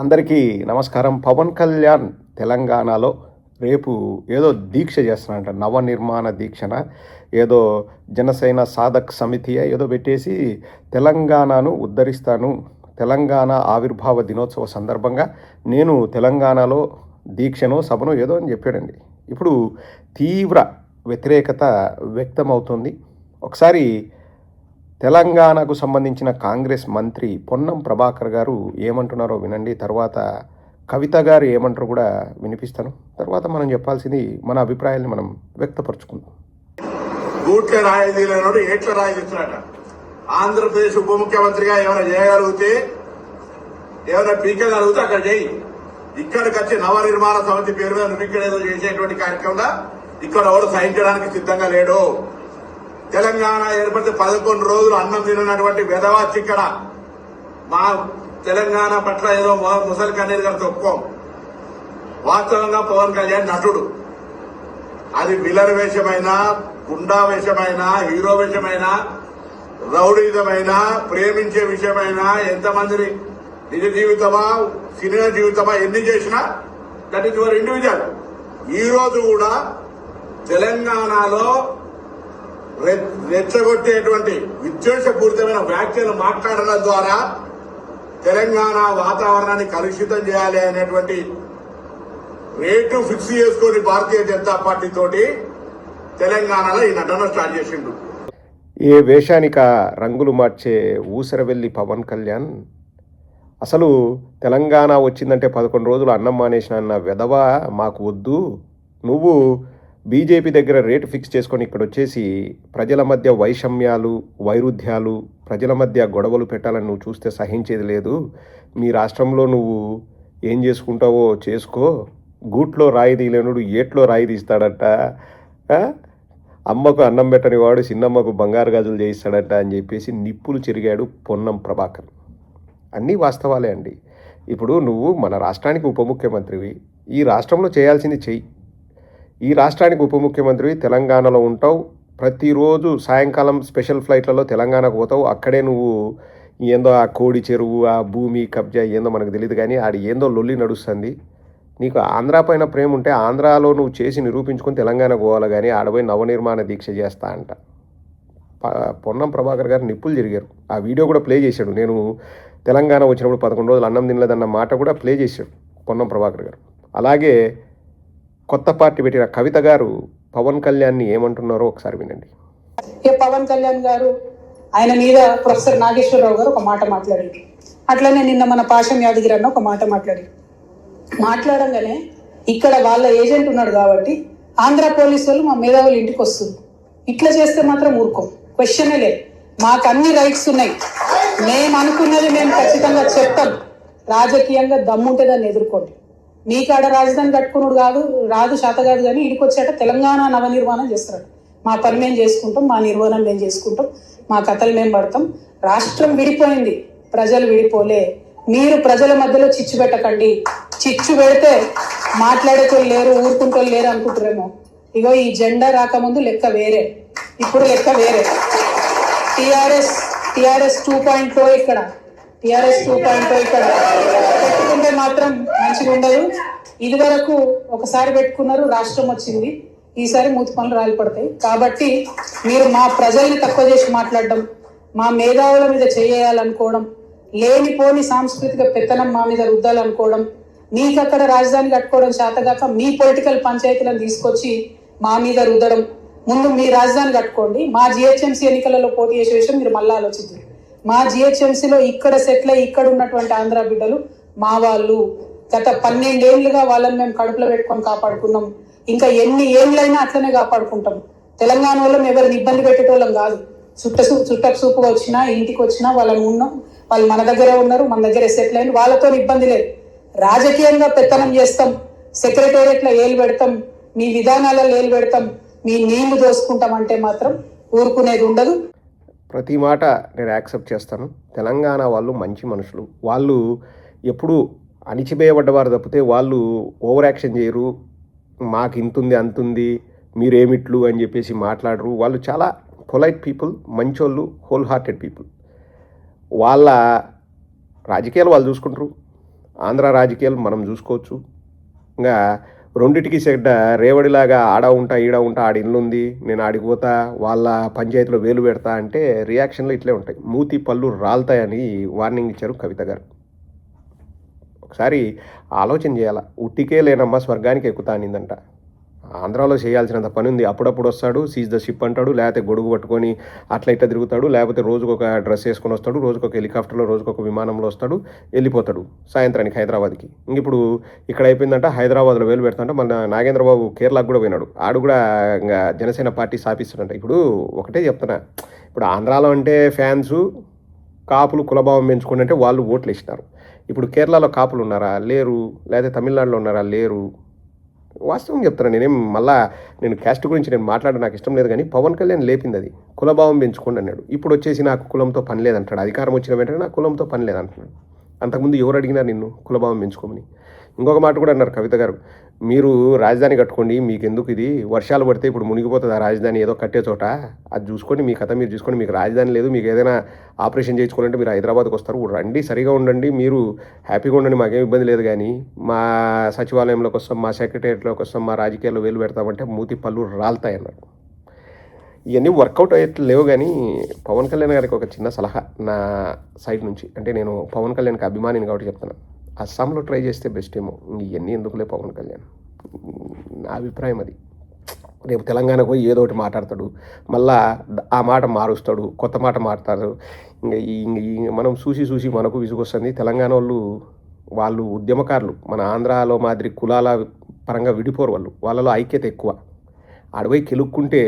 అందరికీ నమస్కారం. పవన్ కళ్యాణ్ తెలంగాణలో రేపు ఏదో దీక్ష చేస్తున్నారంట. నవనిర్మాణ దీక్షన ఏదో జనసేన సాధక్ సమితి ఏదో పెట్టేసి తెలంగాణను ఉద్ధరిస్తాను, తెలంగాణ ఆవిర్భావ దినోత్సవ సందర్భంగా నేను తెలంగాణలో దీక్షను సభను ఏదో అని చెప్పాడండి. ఇప్పుడు తీవ్ర వ్యతిరేకత వ్యక్తమవుతుంది. ఒకసారి తెలంగాణకు సంబంధించిన కాంగ్రెస్ మంత్రి పొన్నం ప్రభాకర్ గారు ఏమంటున్నారో వినండి. తర్వాత కవిత గారు ఏమంటారో కూడా వినిపిస్తాను. తర్వాత మనం చెప్పాల్సింది మన అభిప్రాయాన్ని మనం వ్యక్తపరచుకుందాం. గూట్ల రాయదీలనోడు ఏట్ల రాయదీస్తున్నాడ. ఆంధ్రప్రదేశ్ ఉప ముఖ్యమంత్రిగా ఏమైనా చేయగలిగితే, ఏమైనా పీకగలిగితే అక్కడ చేయి. ఇక్కడికి వచ్చి నవనిర్మాణ సమితి పేరు మీద నువ్వు ఇక్కడ ఏదో చేసేటువంటి కార్యక్రమంలో ఇక్కడ ఎవరు సహించడానికి సిద్ధంగా లేడు. తెలంగాణ ఏర్పడితే 11 రోజులు అన్నం తినటువంటి వెధవాచి ఇక్కడ మా తెలంగాణ పట్ల ఏదో ముసలి కన్నీరు గారు చెప్పుకోం. వాస్తవంగా పవన్ కళ్యాణ్ నటుడు. అది విలన్ వేషమైనా, గుండా వేషమైనా, హీరో వేషమైనా, రౌడీజమైనా, ప్రేమించే విషయమైనా, ఎంతమందిని నిజ జీవితమా సినిమా జీవితమా ఎన్ని చేసినా దట్ ఈస్ యువర్ ఇండివిజువల్. ఈ రోజు కూడా తెలంగాణలో రెచ్చగొట్టేటువంటి విద్వేషపూరితమైన వ్యాఖ్యలు మాట్లాడడం ద్వారా తెలంగాణ వాతావరణాన్ని కలుషితం చేయాలి అనేటువంటి రేటు ఫిక్స్ చేసుకుని భారతీయ జనతా పార్టీ తోటి తెలంగాణలో ఈ నటన స్టార్ట్ చేసిండు. ఏ వేషానిక రంగులు మార్చే ఊసరవెల్లి పవన్ కళ్యాణ్ అసలు తెలంగాణ వచ్చిందంటే 11 రోజులు అన్నం మానేసిన అన్న వెధవ మాకు వద్దు. నువ్వు బీజేపీ దగ్గర రేటు ఫిక్స్ చేసుకొని ఇక్కడ వచ్చేసి ప్రజల మధ్య వైషమ్యాలు, వైరుధ్యాలు, ప్రజల మధ్య గొడవలు పెట్టాలని నువ్వు చూస్తే సహించేది లేదు. మీ రాష్ట్రంలో నువ్వు ఏం చేసుకుంటావో చేసుకో. గూట్లో రాయి తీయలేనుడు ఏట్లో రాయి తీస్తాడట. అమ్మకు అన్నం పెట్టని వాడు చిన్నమ్మకు బంగారు గాజులు చేయిస్తాడట అని చెప్పేసి నిప్పులు చెరిగాడు పొన్నం ప్రభాకర్. అన్నీ వాస్తవాలే అండి. ఇప్పుడు నువ్వు మన రాష్ట్రానికి ఉప ముఖ్యమంత్రివి. ఈ రాష్ట్రంలో చేయాల్సింది చెయ్యి. ఈ రాష్ట్రానికి ఉప ముఖ్యమంత్రి తెలంగాణలో ఉంటావు. ప్రతిరోజు సాయంకాలం స్పెషల్ ఫ్లైట్లలో తెలంగాణకు పోతావు. అక్కడే నువ్వు ఏందో ఆ కోడి చెరువు, ఆ భూమి కబ్జా ఏందో మనకు తెలియదు, కానీ ఆడి ఏందో లొల్లి నడుస్తుంది. నీకు ఆంధ్రా పైన ప్రేమ ఉంటే ఆంధ్రాలో నువ్వు చేసి నిరూపించుకొని తెలంగాణకు పోవాలి, కానీ ఆడపోయి నవనిర్మాణ దీక్ష చేస్తా అంట. పొన్నం ప్రభాకర్ గారు నిప్పులు జరిగారు. ఆ వీడియో కూడా ప్లే చేశాడు. నేను తెలంగాణ వచ్చినప్పుడు 11 రోజులు అన్నం తినలేదన్న మాట కూడా ప్లే చేశాడు పొన్నం ప్రభాకర్ గారు. అలాగే కొత్త పార్టీ పెట్టిన కవిత గారు పవన్ కళ్యాణ్ని ఏమంటున్నారో ఒకసారి వినండి. పవన్ కళ్యాణ్ గారు ఆయన మీద ప్రొఫెసర్ నాగేశ్వరరావు గారు ఒక మాట మాట్లాడారు. అట్లనే నిన్న మన పాషం యాదగిరి అన్న ఒక మాట మాట్లాడంగానే ఇక్కడ వాళ్ళ ఏజెంట్ ఉన్నాడు కాబట్టి ఆంధ్ర పోలీసు వాళ్ళు మా మేధావులు ఇంటికి వస్తుంది. ఇట్లా చేస్తే మాత్రం ఊరుకోం, క్వశ్చనే లేదు. మాకు అన్ని రైట్స్ ఉన్నాయి. మేము అనుకున్నది మేము ఖచ్చితంగా చెప్తాం. రాజకీయంగా దమ్ముంటే దాన్ని ఎదుర్కోండి. మీకాడ రాజధాని కట్టుకున్నాడు రాదు శాత కాదు, కానీ ఇడికి వచ్చాక తెలంగాణ నవనిర్మాణం చేస్తాడు. మా పని మేము చేసుకుంటాం, మా నిర్మాణం మేము చేసుకుంటాం, మా కథలు మేము పడతాం. రాష్ట్రం విడిపోయింది, ప్రజలు విడిపోలే. మీరు ప్రజల మధ్యలో చిచ్చు పెట్టకండి. చిచ్చు పెడితే మాట్లాడేటోళ్ళు లేరు, ఊరుకుంటోళ్ళు లేరు అనుకుంటారేమో. ఇగో ఈ జెండా రాకముందు లెక్క వేరే, ఇప్పుడు లెక్క వేరే. టిఆర్ఎస్ 2.0 ఇక్కడ, టిఆర్ఎస్ 2.0 ఇక్కడ పెట్టుకుంటే మాత్రం మంచిగా ఉండదు. ఇది వరకు ఒకసారి పెట్టుకున్నారు, రాష్ట్రం వచ్చింది. ఈసారి మూతి పనులు రాలిపడతాయి. కాబట్టి మీరు మా ప్రజల్ని తక్కువ చేసి మాట్లాడడం, మా మేధావుల మీద చేయాలనుకోవడం, లేనిపోని సాంస్కృతిక పెత్తనం మా మీద రుద్దాలనుకోవడం, మీకు అక్కడ రాజధాని కట్టుకోవడం చేతగాక మీ పొలిటికల్ పంచాయతీలను తీసుకొచ్చి మా మీద రుద్దడం. ముందు మీ రాజధాని కట్టుకోండి. మా జిహెచ్ఎంసీ ఎన్నికలలో పోటీ చేసే విషయం మీరు మళ్ళీ ఆలోచించారు. మా జిహెచ్ఎంసీలో ఇక్కడ సెటిల్ అయ్యి ఇక్కడ ఉన్నటువంటి ఆంధ్ర బిడ్డలు మా వాళ్ళు. గత 12 ఏళ్లుగా వాళ్ళని మేము కడుపులో పెట్టుకొని కాపాడుకున్నాం. ఇంకా ఎన్ని ఏళ్ళైనా అట్లనే కాపాడుకుంటాం. తెలంగాణ వాళ్ళం ఎవరిని ఇబ్బంది పెట్టేటోళ్ళం కాదు. చుట్టపు సూపుగా వచ్చినా, ఇంటికి వచ్చినా వాళ్ళని ఉన్నాం. వాళ్ళు మన దగ్గరే ఉన్నారు, మన దగ్గరే సెటిల్ అయిన. వాళ్ళతో ఇబ్బంది లేదు. రాజకీయంగా పెత్తనం చేస్తాం, సెక్రటేరియట్లో ఏలు పెడతాం, మీ విధానాలలో ఏలు పెడతాం, మీ నీళ్లు దోసుకుంటాం అంటే మాత్రం ఊరుకునేది ఉండదు. ప్రతి మాట నేను యాక్సెప్ట్ చేస్తాను. తెలంగాణ వాళ్ళు మంచి మనుషులు. వాళ్ళు ఎప్పుడు అణిచివేయబడ్డవారు తప్పితే వాళ్ళు ఓవర్ యాక్షన్ చేయరు. మాకు ఇంతుంది అంతుంది, మీరేమిట్లు అని చెప్పేసి మాట్లాడరు. వాళ్ళు చాలా పొలైట్ పీపుల్, మంచోళ్ళు, హోల్ హార్టెడ్ పీపుల్. వాళ్ళ రాజకీయాలు వాళ్ళు చూసుకుంటారు. ఆంధ్ర రాజకీయాలు మనం చూసుకోవచ్చు. ఇంకా రెండిటికి సెడ్డ రేవడిలాగా ఆడ ఉంటా ఈడ ఉంటా ఆడి ఇల్లు ఉంది నేను ఆడికి పోతా వాళ్ళ పంచాయతీలో వేలు పెడతా అంటే రియాక్షన్లు ఇట్లే ఉంటాయి. మూతి పళ్ళు రాలుతాయని వార్నింగ్ ఇచ్చారు కవిత గారు. ఒకసారి ఆలోచన చేయాల. ఉట్టికే లేనమ్మా స్వర్గానికి ఎక్కుతా అనిందంట. ఆంధ్రాలో చేయాల్సినంత పని ఉంది. అప్పుడప్పుడు వస్తాడు సీజ్ ద షిప్ అంటాడు, లేకపోతే గొడుగు పట్టుకొని అట్లా ఇట్లా తిరుగుతాడు, లేకపోతే రోజుకొక డ్రెస్ వేసుకొని వస్తాడు, రోజుకొక హెలికాప్టర్లో రోజుకొక విమానంలో వస్తాడు, వెళ్ళిపోతాడు సాయంత్రానికి హైదరాబాద్కి. ఇంక ఇప్పుడు ఇక్కడ అయిపోయిందంట హైదరాబాద్లో వేలు పెడతాంట. మన నాగేంద్రబాబు కేరళకు కూడా పోయినాడు. ఆడు కూడా ఇంకా జనసేన పార్టీ స్థాపిస్తాడంట. ఇప్పుడు ఒకటే చెప్తున్నా, ఇప్పుడు ఆంధ్రాలో అంటే ఫ్యాన్సు కాపులు కులభావం పెంచుకోండి అంటే వాళ్ళు ఓట్లు వేసినారు. ఇప్పుడు కేరళలో కాపులు ఉన్నారా? లేరు. లేదా తమిళనాడులో ఉన్నారా? లేరు. వాస్తవం చెప్తాను. నేను క్యాస్ట్ గురించి నేను మాట్లాడడం నాకు ఇష్టం లేదు, కానీ పవన్ కళ్యాణ్ లేపింది అది. కులభావం పెంచుకోండి అన్నాడు. ఇప్పుడు వచ్చేసి నాకు కులంతో పని లేదంటాడు. అధికారం వచ్చిన వెంటనే నాకు కులంతో పని లేదంటున్నాడు. అంతకుముందు ఎవరు అడిగినారు నిన్ను కులభావం పెంచుకోమని? ఇంకొక మాట కూడా అన్నారు కవిత గారు, మీరు రాజధాని కట్టుకోండి, మీకు ఎందుకు ఇది, వర్షాలు పడితే ఇప్పుడు మునిగిపోతుంది ఆ రాజధాని, ఏదో కట్టే చోట అది చూసుకొని మీ కథ మీరు చూసుకొని, మీకు రాజధాని లేదు, మీకు ఏదైనా ఆపరేషన్ చేయించుకోవాలంటే మీరు హైదరాబాద్కి వస్తారు, రండి, సరిగా ఉండండి, మీరు హ్యాపీగా ఉండండి, మాకేం ఇబ్బంది లేదు. కానీ మా సచివాలయంలోకి వస్తాం, మా సెక్రటేరియట్లోకి వస్తాం, మా రాజకీయాల్లో వేలు పెడతామంటే మూతి పళ్ళు రాలుతాయి అన్నారు. ఇవన్నీ వర్కౌట్ అయ్యేట్లు లేవు. కానీ పవన్ కళ్యాణ్ గారికి ఒక చిన్న సలహా నా సైడ్ నుంచి, అంటే నేను పవన్ కళ్యాణ్కి అభిమానిని కాబట్టి చెప్తున్నాను, అస్సాంలో ట్రై చేస్తే బెస్ట్ ఏమో. ఇవన్నీ ఎందుకులే పవన్ కళ్యాణ్, నా అభిప్రాయం అది. రేపు తెలంగాణకు పోయి ఏదో ఒకటి మాట్లాడతాడు, మళ్ళా ఆ మాట మారుస్తాడు, కొత్త మాట మాట్లాడతాడు. ఇంకా మనం చూసి మనకు విసుగొస్తుంది. తెలంగాణ వాళ్ళు ఉద్యమకారులు, మన ఆంధ్రాలో మాదిరి కులాల పరంగా విడిపోరు. వాళ్ళలో ఐక్యత ఎక్కువ. అడవై కెలుక్కుంటే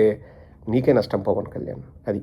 నీకే నష్టం పవన్ కళ్యాణ్. అది